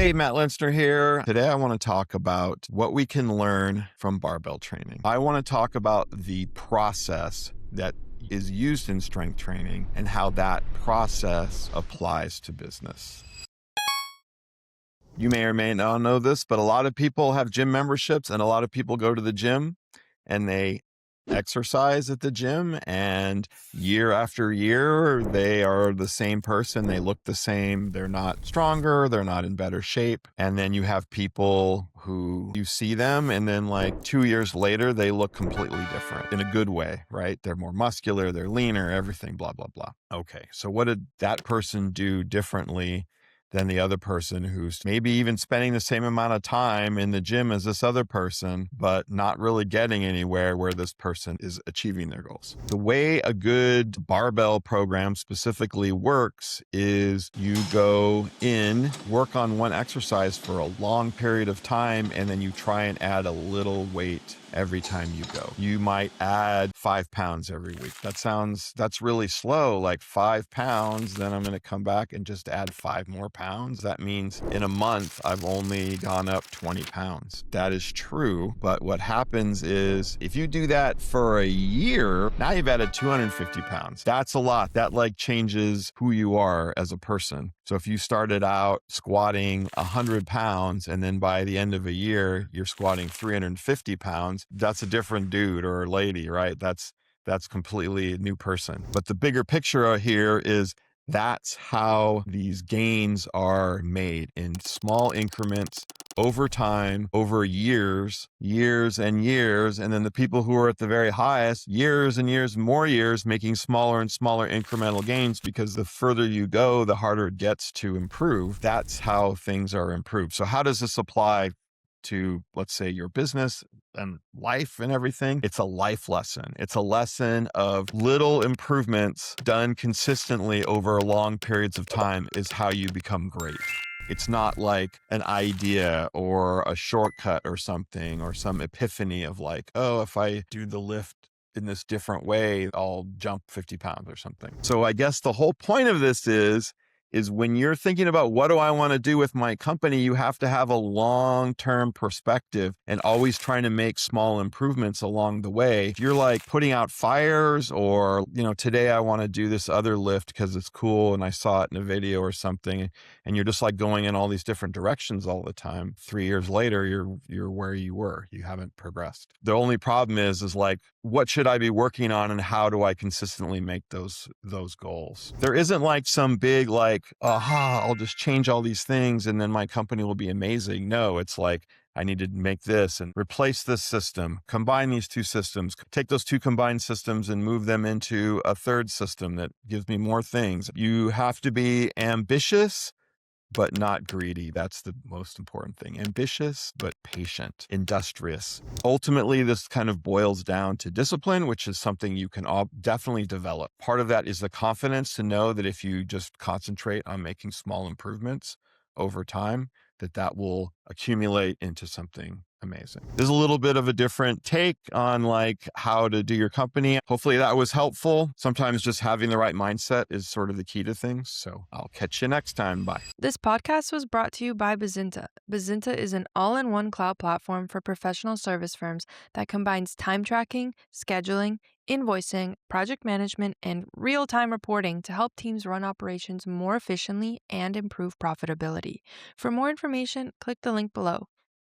Hey, Matt Linster here. Today I want to talk about what we can learn from barbell training. I want to talk about the process that is used in strength training and how that process applies to business. You may or may not know this, but a lot of people have gym memberships and a lot of people go to the gym and they exercise at the gym, and year after year they are the same person, they look the same, they're not stronger, they're not in better shape. And then you have people who you see them and then like 2 years later they look completely different in a good way, right? They're more muscular, they're leaner, everything, blah blah blah. Okay, so what did that person do differently than the other person who's maybe even spending the same amount of time in the gym as this other person, but not really getting anywhere where this person is achieving their goals? The way a good barbell program specifically works is you go in, work on one exercise for a long period of time, and then you try and add a little weight every time you go. You might add 5 pounds every week. That's really slow, like 5 pounds. Then I'm going to come back and just add 5 more pounds. That means in a month, I've only gone up 20 pounds. That is true. But what happens is if you do that for a year, now you've added 250 pounds. That's a lot. That like changes who you are as a person. So if you started out squatting 100 pounds and then by the end of a year, you're squatting 350 pounds, that's a different dude or lady, right? That's completely a new person. But the bigger picture here is that's how these gains are made in small increments over time, over years and years. And then the people who are at the very highest, years and years, more years, making smaller and smaller incremental gains, because the further you go, the harder it gets to improve. That's how things are improved. So how does this apply to, let's say, your business and life and everything? It's a life lesson. It's a lesson of little improvements done consistently over long periods of time is how you become great. It's not like an idea or a shortcut or something or some epiphany of like, oh, if I do the lift in this different way, I'll jump 50 pounds or something. So I guess the whole point of this is when you're thinking about what do I want to do with my company, you have to have a long-term perspective and always trying to make small improvements along the way. If you're like putting out fires or, today I want to do this other lift because it's cool and I saw it in a video or something, and you're just like going in all these different directions all the time, 3 years later, you're where you were. You haven't progressed. The only problem is like, what should I be working on and how do I consistently make those goals? There isn't like some big like, I'll just change all these things and then my company will be amazing. No, it's like, I need to make this and replace this system, combine these two systems, take those two combined systems and move them into a third system that gives me more things. You have to be ambitious, but not greedy. That's the most important thing. Ambitious, but patient, industrious. Ultimately, this kind of boils down to discipline, which is something you can all definitely develop. Part of that is the confidence to know that if you just concentrate on making small improvements over time, that will accumulate into something amazing. There's a little bit of a different take on like how to do your company. Hopefully that was helpful. Sometimes just having the right mindset is sort of the key to things. So I'll catch you next time. Bye. This podcast was brought to you by Bizinta. Bizinta is an all-in-one cloud platform for professional service firms that combines time tracking, scheduling, invoicing, project management, and real-time reporting to help teams run operations more efficiently and improve profitability. For more information, click the link below.